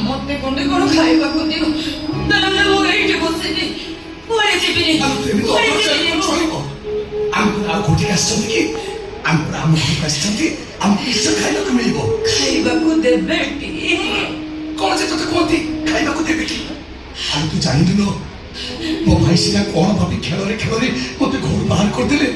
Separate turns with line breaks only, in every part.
ମତେ ଗଣ୍ଡେ କଣ ଖାଇବାକୁ ଦିଅ, ତାହେଲେ ମୁଁ ଏଇଠି ବସିବି, କୁଆଡ଼େ ଯିବିନି।
ଆଉ କୋଉଠି ଆସିଛନ୍ତି କି? ଆମ ଘରକୁ ଆସିଛନ୍ତି, ଆମକୁ ନିଶ୍ଚୟ ଖାଇବାକୁ ମିଳିବ।
ଖାଇବାକୁ ଦେବେ ଟିକେ?
କଣ ଯେ ତତେ କୁହନ୍ତି ଖାଇବାକୁ ଦେବେ କି? ଆଉ ତୁ ଜାଣିଲୁ ମୋ ଭାଇ ସିନା କଣ ଭାବି ଖେଳରେ ମତେ ଘରୁ ବାହାର କରିଦେଲେ।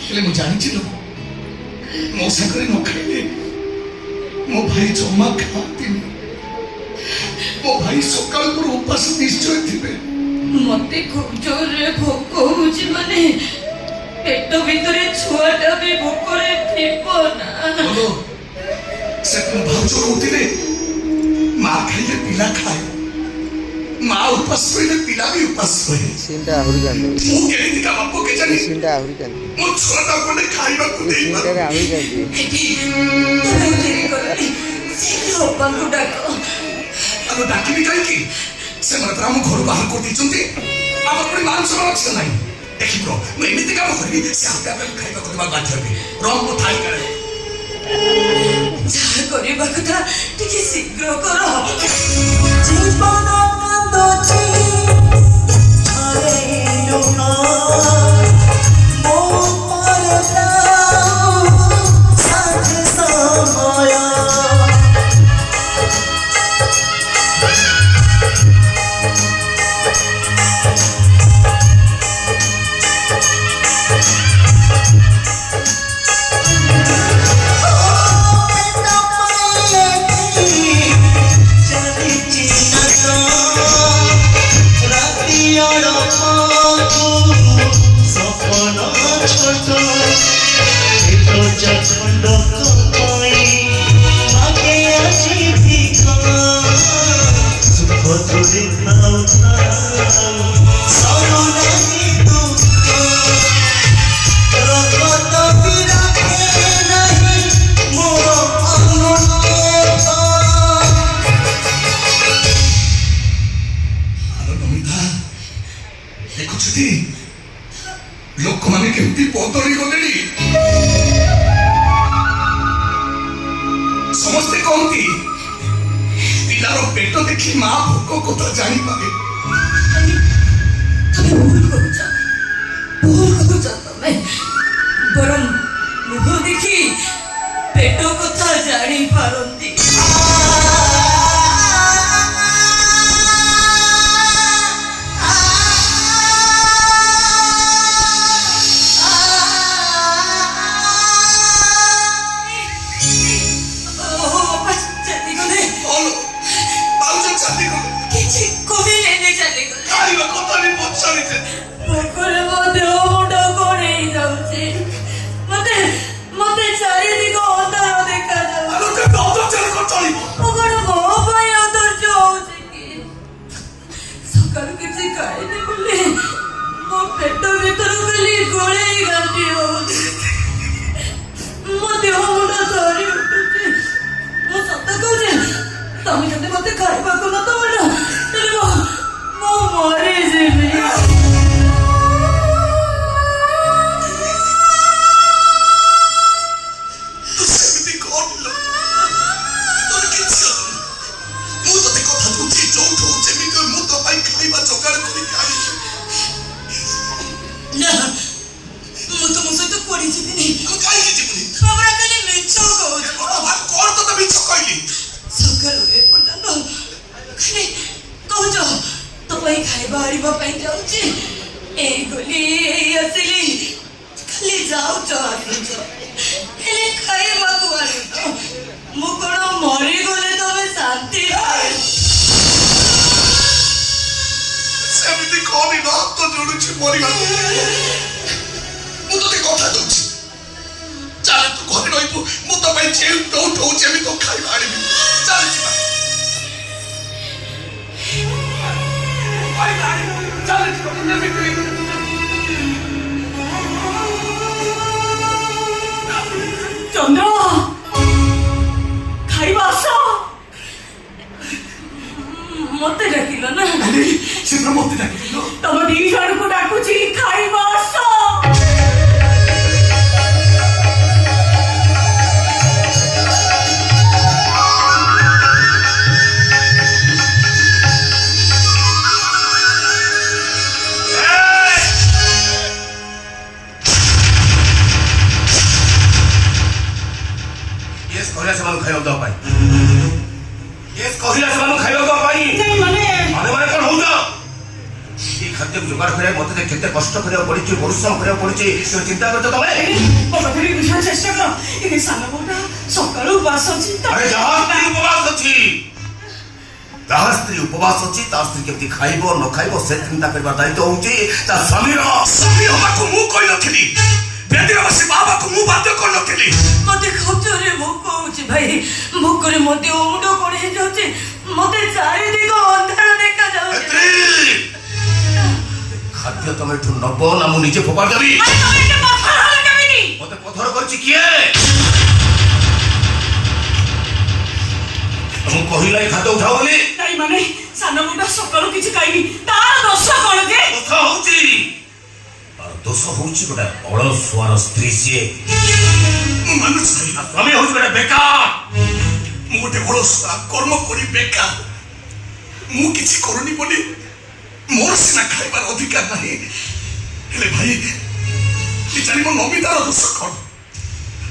ହେଲେ ମୁଁ ଜାଣିଛି ମୋ ସାଙ୍ଗରେ ନ ଖାଇଲେ ମୋ ଭାଇ ଜମା ଖାଆନ୍ତିନି। ମୋ ଭାଇ ସକାଳ ପରେ ଉପାସ ନିଶ୍ଚୟ ଥିବେ।
ମତେ ଖୁବ ଜୋରରେ ଭୋକ ହଉଛି, ମାନେ ପେଟ ଭିତରେ ଛୁଆଟା ବି ଭୋକରେ ଥିବ ନା।
ସେ ଭାଉଜ କହୁଥିଲେ ମା ଖାଇଲେ ପିଲା ଖାଏ, ମା ଉପାସ ରହିଲେ ପିଲା ବି ଉପାସ ରହେ।
ସିନଟା ଆହୁରି କାନ୍ଦେ,
ମୁଁ କେମିତିକା ବାପ କେଜାଣି
ସିନଟା ଆହୁରି କାନ୍ଦେ,
ମୋ ଛୁଆଟା ଖଣ୍ଡେ ଖାଇବାକୁ
ସିନଟାରେ ଆହୁରି କାନ୍ଦେ।
ବାପାଙ୍କୁ ଡାକ।
ଆଉ ଡାକିବି କାହିଁକି? ସେମାନେ ପରା ଆମ ଘରୁ ବାହାର କରିଦେଇଛନ୍ତି। ଆମର ପୁଣି ମାନ ସମ୍ମାନ ଅଛି ନା ନାହିଁ? ଦେଖିବ ମୁଁ ଏମିତି କାମ କରିବି, ସେ ଆପେ ଆପେ ଖାଇବାକୁ ଦେବାକୁ ବାଧ୍ୟ ହେବି। ରଙ୍ଗ ଥାଇ କାଳେ
ଯାହା କରିବା କଥା ଟିକେ ଶୀଘ୍ର କର।
ଜୀବନ କାନ୍ଦୁଛି ହରେଇଲୁ ନା ମୋ ପରଦା ସାଥେ ସମୟ।
ଦେଖୁଛନ୍ତି ଲୋକମାନେ କେମିତି ବଦଳି ଗଲେଣି। ସମସ୍ତେ କହନ୍ତି ପିଲାର ପେଟ ଦେଖି ମା ଭୋକ କଥା ଜାଣିପାରେ।
ତମେ ବରଂ ମୁହ ଦେଖି ପେଟ କଥା ଜାଣିପାରନ୍ତି। ତମେ ଯଦି ମତେ ଖାଇବାକୁ ନ ଦବ ନା ତାହେଲେ ମୁଁ ମରିଯିବି।
ସେମିତି କହିଲ ତୋର କିଛି ହବନି। ମୁଁ ତତେ କଥା ଦଉଛି, ଯୋଉଠୁ ଯେମିତି ମୁଁ ତୋ ପାଇଁ ଖାଇବା ଯୋଗାଡ଼ କରିକି ଆଣିବି।
ନା ମୁଁ ତମ ସହିତ କୁଆଡ଼େ ଯିବିନି।
କାହିଁକି ଯିବୁନି?
ଖବର ଖାଲି ମିଛ କହୁଛ।
କଣ ତତେ ମିଛ କହିଲି?
ସକାଳୁ ଏପର୍ଯ୍ୟନ୍ତ ଖାଲି କହୁଛ ତୋ ପାଇଁ ଖାଇବା ଆଣିବା ପାଇଁ ଯାଉଛି, ଏଇ ଗଲି ଏଇ ଆସିଲି, ଖାଲି ଯାଉଛ ଆସୁଛ, ହେଲେ ଖାଇବାକୁ ଆଣୁଛ। ମୁଁ କଣ ମରିଗଲେ ତମେ ଶାନ୍ତି ପାଏ?
ସେମିତି କହନି, ହାତ ଯୋଡୁଛି ମରିବାକୁ। ମୁଁ ତତେ କଥା ଦଉଛି, ଚାଲେ ତୁ ଘରେ ରହିବୁ, ମୁଁ ତୋ ପାଇଁ ଯୋଉଠୁ ଯେମିତି ତୋ ଖାଇବା ଆଣିବି। ଚାଲେ ଯିବା।
ଚନ୍ଦ୍ର ଖାଇବା ଆସ। ମତେ ଡାକିଲ ନା?
ସେ ମତେ ଡାକିଲ?
ତମ ଦି ଜଣକୁ ଡାକୁଛି, ଖାଇବା ଆସ।
କହିଲା ସେମାନଙ୍କୁ ଖାଇବାକୁ ପାଇଁ
ନାଇଁ ମାନେ
ମାନେ କଣ ହଉଛ? এই খাদ্য জোগাড় করে মতে কেতে কষ্ট କରିବାକୁ পড়িଛି ପରିଶ୍ରମ କରିବାକୁ ପଡିଛି তুমি চিন্তা করছো ତମେ?
ତଥାପି ବୁଝିବା ଚେଷ୍ଟା କର ଏ ସାନ ବୋଉଟା ସକାଳୁ ଉପାସ ଅଛି
আরে যাহা স্ত্রী উপবাস ଅଛି যাহা স্ত্রী উপবাস ଅଛି ତା ସ୍ତ୍ରୀ କେମିତି ଖାଇବ ନ ଖାଇବ ସେ ଚିନ୍ତା କରିବା ଦାୟିତ୍ୱ ହଉଛି ତା ସ୍ୱାମୀର। ସ୍ୱାମୀ ହବାକୁ ମୁଁ କହିନଥିଲି, ବେଦୀରେ ବସି ବାବାକୁ ମୁଁ ବାଧ୍ୟ କରିନଥିଲି।
ମତେ ଖୋଜରେ ଭୋକ ହଉଛି ଭାଇ, ଭୋକରେ ମୋ ଦେହ ମୁଣ୍ଡ କଣ ହେଇଯାଉଛି, ମତେ ଚାରିଦିଗ ଅନ୍ଧାର ଦେଖାଯାଉଛି।
ଖାଦ୍ୟ ତମେ ଏଠୁ ନବ ନା ମୁଁ ନିଜେ ଫୋପାଡ଼ି ଦେବି? ମତେ ପଥର କରିଛି କିଏ? ମୁଁ କହିଲା ଏ ଖାଦ୍ୟ ଉଠାଅ ବୋଲି।
ନାଇଁ ମାନେ ସାନ ମୁଣ୍ଡା ସକାଳୁ କିଛି ଖାଇନି, ତାର ଦୋଷ କଣ ଯେ?
ଦୋଷ ହଉଛି ଦୋଷ ହଉଛି ଗୋଟେ ଅଳସୁଆର ସ୍ତ୍ରୀ ସିଏ। ମୁଁ ମାନୁଛି ସ୍ୱାମୀ ହଉଛି ଗୋଟେ ବେକାର। ମୁଁ ଗୋଟେ ଅଳସୁଆ କର୍ମ କରି ବେକାର। ମୁଁ କିଛି କରୁନି ବୋଲି ମୋର ସିନା ଖାଇବାର ଅଧିକାର ନାହିଁ, ହେଲେ ଭାଇ ଜାଣିବ ନମିତାର ଦୋଷ କଣ?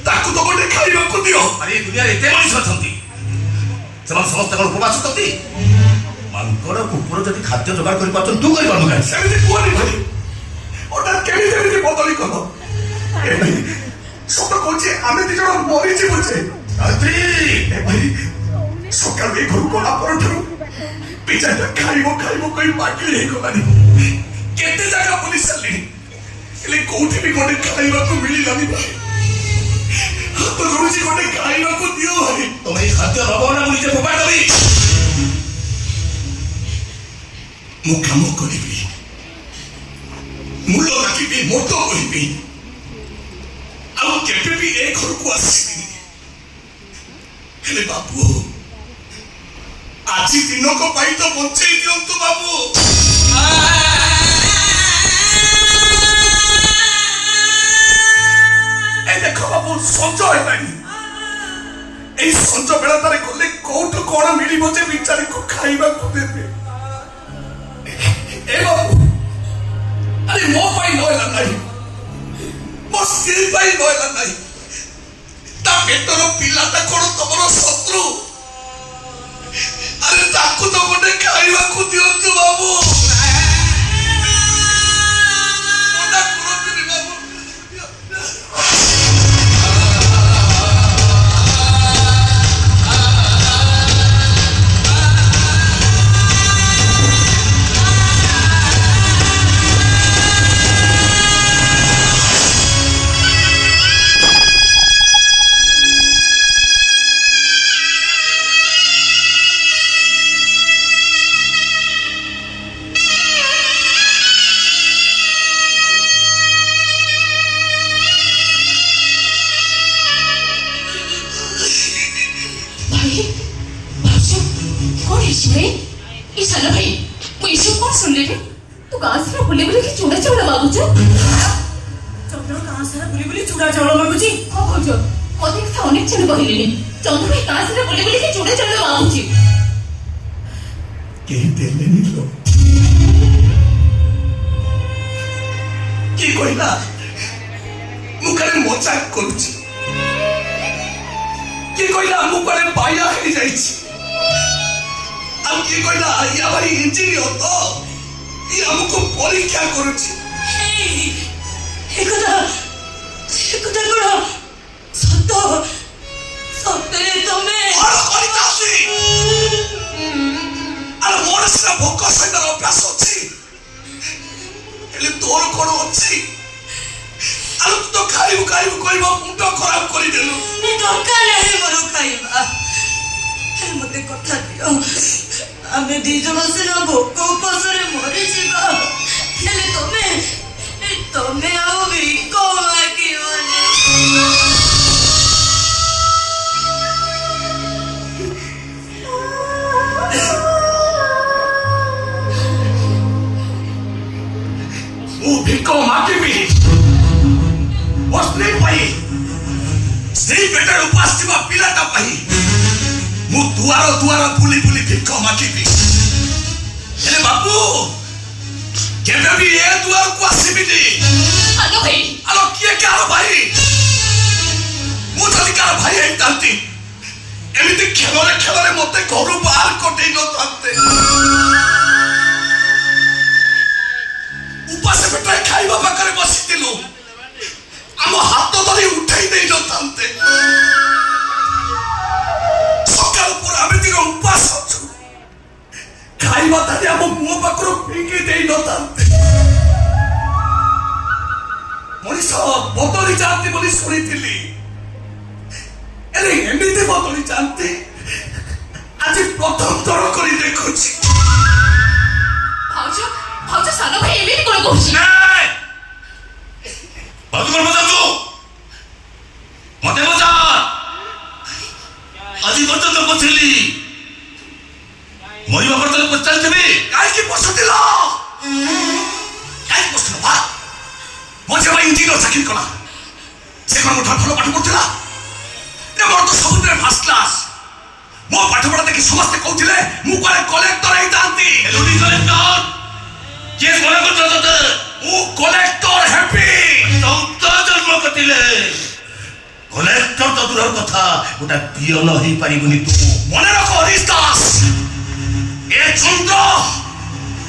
ତାକୁ ତ ଗୋଟେ ଖାଇବାକୁ ଦିଅ। ଆରେ ଏ ଦୁନିଆରେ ଏତେ ମଣିଷ ଅଛନ୍ତି, ସେମାନେ ସମସ୍ତେ କଣ ଉପବାସ ଅଛନ୍ତି? ମାଙ୍କଡ କୁକୁର ଯଦି ଖାଦ୍ୟ ଯୋଗାଡ଼ କରିପାରୁଛନ୍ତି ତୁ କରିପାରୁନୁ କାହିଁ? ସେମିତି କୁହନି ଭାଇ, ହଠାତ୍ କେମିତି ଏମିତି ବଦଳି କଲ? ଏ ଭାଇ ସତ କହୁଛି ଆମେ ଦି ଜଣ ମରିଯିବୁ ଯେ। ଏ ଭାଇ ସକାଳୁ ଏ ଘରୁ ଗଲା ପରଠାରୁ ପିଜାଟା ଖାଇବ ଖାଇବ କହି ପାଟିରେ ହେଇଗଲାଣି। କେତେ ଜାଗା ବୁଲି ସାରିଲିଣି, ହେଲେ କୋଉଠି ବି ଗୋଟେ ଖାଇବାକୁ ମିଳିଲାନି ଭାଇ। ହାତ ଯୋଡୁଛି ଗୋଟେ ଖାଇବାକୁ ଦିଅ ଭାଇ। ତମେ ଏଇ ଖାଦ୍ୟ ନବ ନା ମୁଁ ନିଜେ ଫୋପାଡ଼ି ଦେବି? ମୁଁ କାମ କରିବି, ମୂଳ ଲାଗିବି, ମୋଟ କରିବି, ଆଉ କେବେ ବି ଏ ଘରକୁ ଆସିବିନି। ହେଲେ ବାବୁ ଆଜି ଦିନକ ପାଇଁ ତ ବଞ୍ଚେଇ ଦିଅନ୍ତୁ ବାବୁ। ଏ ଦେଖ ବାବୁ ସଞ୍ଜ ହେଲାଣି, ଏଇ ସଞ୍ଜ ବେଳାଟାରେ ଗଲେ କୋଉଠୁ କଣ ମିଳିବ ଯେ ବିଚାରୀକୁ ଖାଇବାକୁ ଦେବେ? ଏ ବାବୁ ଆରେ ମୋ ପାଇଁ ନହେଲା ନାହିଁ, ମୋ ସ୍ତ୍ରୀ ପାଇଁ ନହେଲା ନାହିଁ, ତା ପେଟର ପିଲାଟା କଣ ତମର ଶତ୍ରୁ? ଆରେ ତାକୁ ତ ଗୋଟେ ଖାଇବାକୁ ଦିଅନ୍ତୁ ବାବୁ। ମନା କରନ୍ତୁନି ବାବୁ। ଏମିତି ଖେଳରେ ଖେଳରେ ମତେ ଘରୁ ବାହାର କରିଦେଇ ନଥାନ୍ତେ, ଉପାସ ପେଟରେ ଖାଇବା ପାଖରେ ବସିଥିଲୁ, ଆମ ହାତ ଧରି ଉଠେଇ ଦେଇ ନଥାନ୍ତେ, ସକାଳ ପୁରା ଆମେ ଟିକେ ଉପାସ ଅଛୁ, ଖାଇବା ଥାଳି ଆମ ମୁହଁ ପାଖରୁ ଫିଙ୍ଗି ଦେଇ ନଥାନ୍ତେ। ମଣିଷ ବଦଳି ଯାଆନ୍ତି ବୋଲି ଶୁଣିଥିଲି, ଏମିତି ବଦଳି ଯାଆନ୍ତି ଆଜି ପ୍ରଥମ ଥର କରି ଦେଖୁଛି।
ଭାଉଜ ଭାଉଜ ସାନ ଭାଇ ଏମିତି କଣ କହୁଛି?
ମତେ ବଜା ଆଜି ପର୍ଯ୍ୟନ୍ତ ପଚାରିଲି, ମରିବା ପର୍ଯ୍ୟନ୍ତ ପଚାରିଥିବି କାହିଁକି ପଶୁଥିଲ, କାହିଁକି ପଶୁଥିଲ? ମୋ ଝିଅ ଇଞ୍ଜିନିୟର ଚାକିରି କଲା, ସେ କଣ ମୋ ଠାରୁ ଭଲ ପାଠ ପଢୁଥିଲା? ମୋର ତ ସବୁଥିରେ ଫାର୍ଷ୍ଟ କ୍ଲାସ୍। ମୋ ପାଠ ପଢା ଦେଖି ସମସ୍ତେ କହୁଥିଲେ ମୁଁ କୁଆଡେ କଲେକ୍ଟର ହେଇଥାନ୍ତି। କିଏ ମନେ କରୁଛ ତତେ? ମୁଁ କଲେକ୍ଟର ହେବି। ଜନ୍ମ କରିଥିଲେ କଲେକ୍ଟର ତ ଦୂରର କଥା, ଗୋଟେ ପିଅନ ହେଇପାରିବୁନି ତୁ। ମନେ ରଖ ହରିଶ ଦାସ, ଏ ଚନ୍ଦ୍ର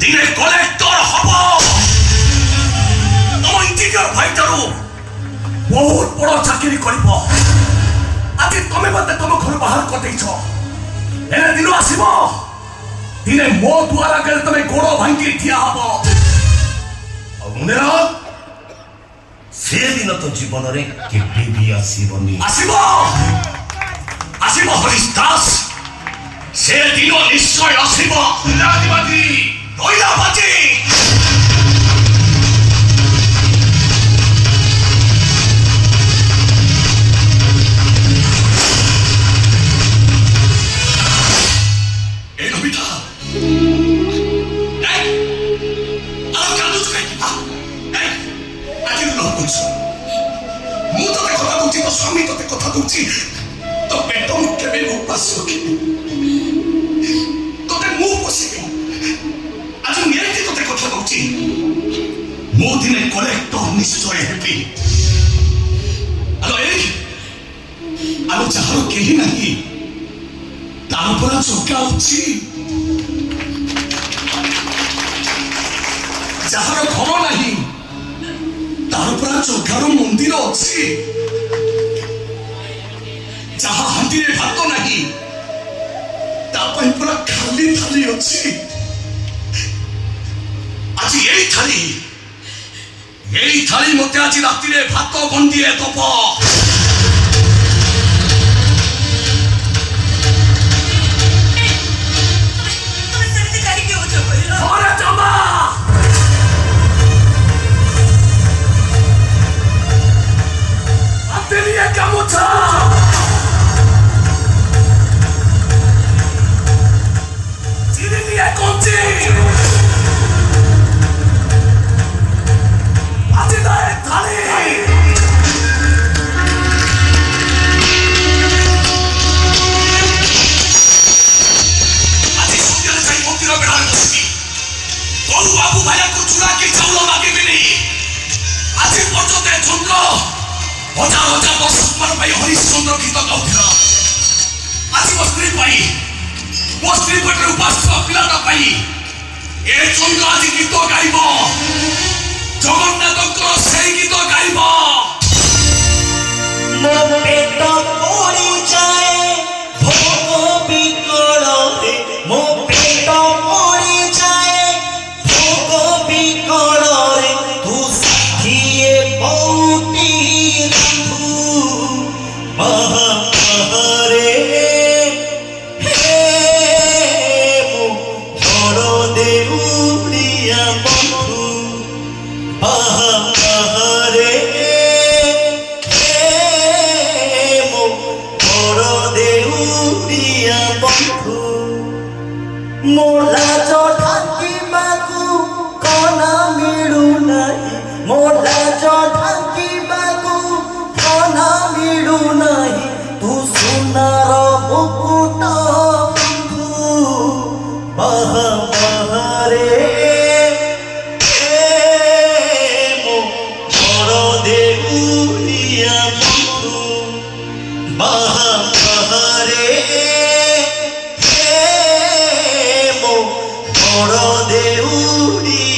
ଦିନେ କଲେକ୍ଟର ହବ। ତମ ଇଞ୍ଜିନିୟର ଭାଇଠାରୁ ବହୁତ ବଡ ଚାକିରି କରିବ। ଆଜି ତମେ ମତେ ତମ ଘରୁ ବାହାର କରିଦେଇଛ, ହେଲେ ଦିନ ଆସିବ ଦିନେ ମୋ ଦୁଆର ଆଗରେ ତମେ ଗୋଡ ଭାଙ୍ଗି ଠିଆ ହବ। ଆଉ ମନେ ରହ, ସେ ଦିନ ତ ଜୀବନରେ କେବେ ବି ଆସିବନି। ଆସିବ ଆସିବ ହରିଶ ଦାସ, ସେ ଦିନ ନିଶ୍ଚୟ ଆସିବ। ରହିଲା ବାଜି ମୁଁ ତତେ କଥା କହୁଛି, ତୋ ସ୍ୱାମୀ ତତେ କଥା କହୁଛି, ତୋ ପେଟ ମୁଁ କେବେ ଉପାସ ରଖିବି, ତତେ ମୁଁ ପୋଷିବି। ଆଜି ମୁଁ ଏମିତି ତତେ କଥା କହୁଛି, ମୁଁ ଦିନେ କଲେକ୍ଟର ନିଶ୍ଚୟ ହେବି। ଆଲୋ ଯାହାର କେହି ନାହିଁ ତାର ପରା ଚକା ଅଛି, ଯାହାର ଘର ନାହିଁ ତାର ପରା ଚକାର ମନ୍ଦିର ଅଛି, ଯାହା ହାଣ୍ଡିରେ ଭାତ ନାହିଁ ତା ପାଇଁ ପରା ଖାଲି ଥାଳି ଅଛି। ଆଜି ଏଇ ଥାଳି ମତେ ଆଜି ରାତିରେ ଭାତ ଗଣ୍ଡିଏ ଦବ। हजार हजार वर्ष हरिश्चंद्र गीत गाउथिला। आज मो स्त्री पेटर उपास पिलाटा पाई ए चंद्र आज गीत गाइब, जगन्नाथंकर से गीत गाइब।
मो पेट पड़ी जाए भोग बिकल रे, मो पेट पड़ी जाए भोग बिकल रे, तू साथिए पौटी रंधु महारे हे मो बड़ देउलिया बंधु महारे मोला जो ढाकी बाकू कोना मिलू नहीं, मोला जो ढाकी बाकू कोना मिलू नहीं, तू सुनार मुकुट बंधु महारे मो बड़ देउलिया बंधु महारे। ବଡ଼ ଦେଉଡ଼ି